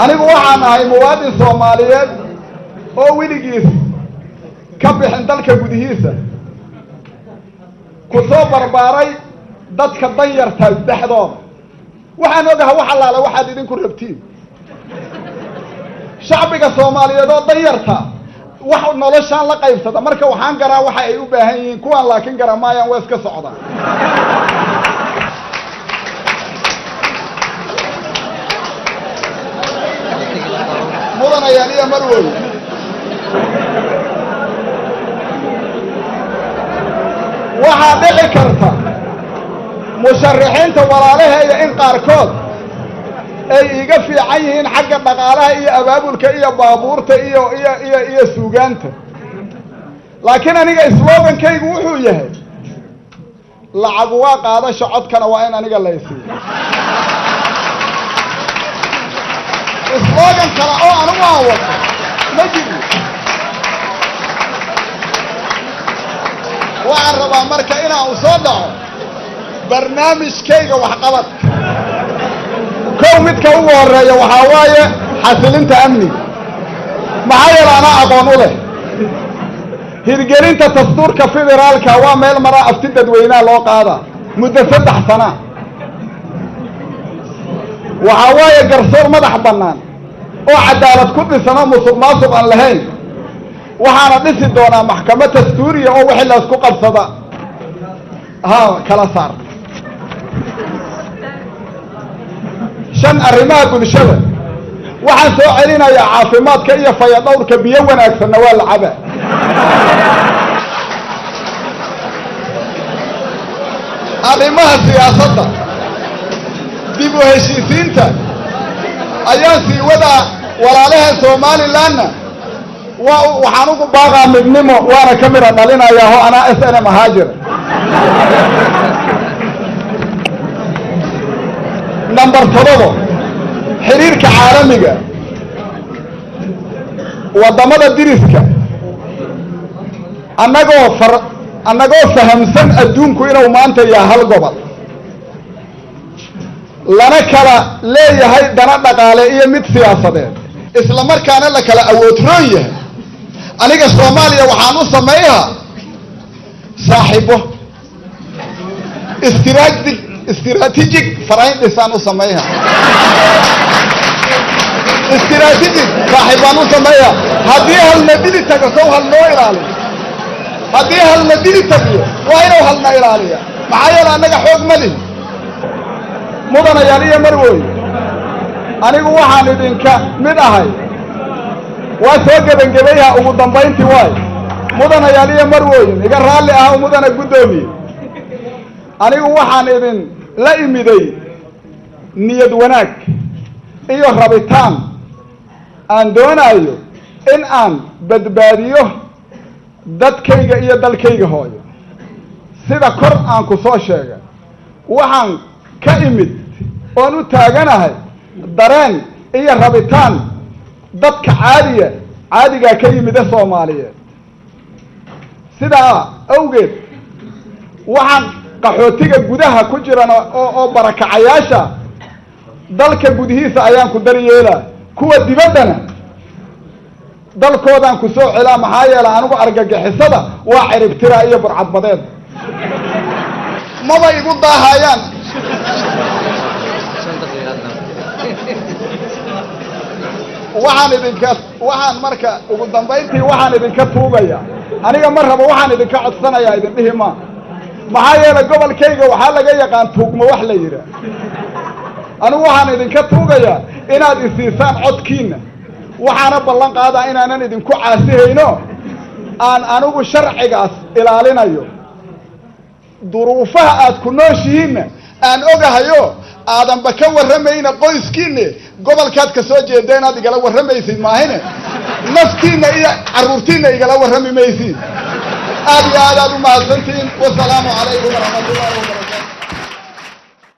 anigu waxaan ahay muwaadin Soomaaliyeed oo wiligiis ka bixin dalka gudihiisa ku soo barbaaray dadka danyarta dhexdooda waxaan ogahay wax allaala waxaad idinku rabtiin shacbiga Soomaaliyeed oo danyarta wax noloshaan la qaybsada marka waxaan garaa waxa ay u baahan yihiin kuwan laakiin garamaayaan way iska socdaan mudanayaal iyo marwey waxaa dhici karta musharaxiinta walaalaheeya in qaarkood ay iga fiican yihiin xagga dhaqaalaha iyo abaabulka iyo baabuurta iyo suugaanta laakiin aniga slogankaygu wuxuu yahay lacag waa qaadasho codkana waa in aniga la isiiyo slogan kale oo anigu aan wato ma jiro waxaan rabaa marka inaan u soo dhaco barnaamijkayga waxqabadka kow midka ugu horeeya waxaa waaye xasilinta amniga maxaa yeele anaa aqoon u leh hirgelinta dastuurka federaalka waa meel maraa afti dadweynaha loo qaadaa muddo 3 sano waxaa waaye garsoor madax bannaan oo cadaalad ku dhisan oo musuqmaasuq aan lahayn waxaana dhisi doonaa maxkamad dastuuriya oo wixii la isku qabsada kala saar 5 arrimaha bulshada waxaan soo celinayaa caafimaadka iyo fayadhowrka biyo wanaagsanna waa la cabaa arrimaha siyaasadda dib u heshiisiinta ayaan sii wadaa walaalaha Somalilandna waxaan ugu baaqaa midnimo waana ka mira dhalinayaa oo anaa SNM haajir number 7 xiriirka caalamiga wadamada diriska annagoo fahamsan adduunku inuu maanta yahay hal gobol lana kala leeyahay dana dhaqaale iyo mid siyaasadeed isla markaana la kala awood roon yahay aniga Soomaaliya waxaan u sameeyaa saaxiibo استراتيجيك فرعين لسان وسميها استراتيجيك صاحبانو سميها هديها المدينة تقصوها النوير علي هديها المدينة تقصوها وإنوها النوير علي معايا لأنك حوق ملي مدن يالية مروي أنا واحد إذنك من أهي واسوك بنجبيها ومدن بينتي واي مدن يالية مروي إذا رالي أهو مدن قدومي أنا واحد إذن لا إمدي نيد وناك إيوه ربطان أن دون أيو إن أن بدباريوه داد كيغا إيا دال كيغا هوي سيدا قرآن كسو شيغا وحان كإمد وانو تاغانا هاي دارين إيا ربطان داد كعادية عادية كإمدة صومالية سيدا أوجد وحان qaxootiga gudaha ku jirana oo barakacayaasha dalka gudihiisa ayaan ku daryeela kuwa dibaddana dalkoodan ku soo celaa maxaa yeelay anigu argagixisada waa ciribtira iyo burcadbadeed maba igu daahayaan waxaan marka ugu dambayntii waxaan idinka tuugaya aniga mar rabo waxaan idinka codsanayaa idin dhihi ma maxaa yeelay gobolkayga waxaa laga yaqaan tuugmo wax la yidhaa anigu waxaan idinka tuugayaa inaad isiisaan codkiina waxaana ballan qaadaa inaanan idinku caasihayno aan anigu sharcigaas ilaalinayo duruufaha aad ku nooshihiinna aan ogahayo aadanba ka warramayna qoyskiinne gobolkaad ka soo jeeda inaad igala warramaysid maahine naftiinna iyo carruurtiinna igala warrami maysid aad iyo aad u mahadsantihiin wasalaamu calaykum waraxmatullaahi wabarakaatu